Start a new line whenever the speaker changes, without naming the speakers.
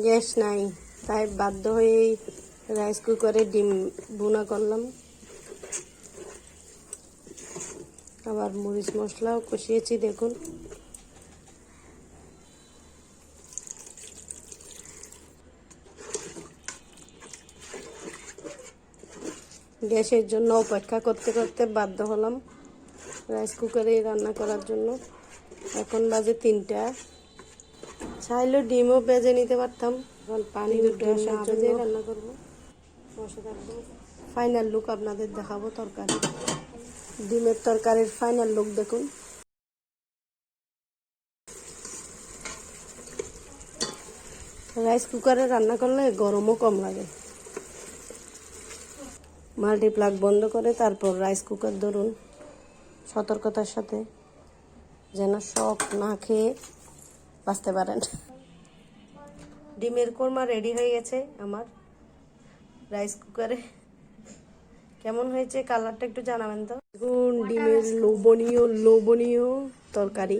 Gas নাই, তাই বাধ্য হয়ে রাইস কুকারে ডিম ভুনা করলাম। আবার মরিচ মশলাও কষিয়েছি, দেখুন। গ্যাসের জন্য অপেক্ষা করতে করতে বাধ্য হলাম রাইস কুকারে রান্না করার জন্য। এখন বাজে 3টা। চাইলেও ডিমও ভেজে নিতে পারতাম, এখন পানি উঠে আসার জন্য রান্না করবো, বসে থাকবো। ফাইনাল লুক আপনাদের দেখাবো তরকারি, ডিমের তরকারির ফাইনাল লুক দেখুন। রাইস কুকারে রান্না করলে গরমও কম লাগে। মাল্টিপ্লাগ বন্ধ করে তারপর রাইস কুকার ধরুন, সতর্কতার সাথে, যেন শক না খেয়ে বাঁচতে পারেন। ডিমের কোরমা রেডি হয়ে গেছে আমার রাইস কুকারে। কেমন হয়েছে কালারটা একটু জানাবেন তো। দেখুন ডিমের লোভনীয় তরকারি।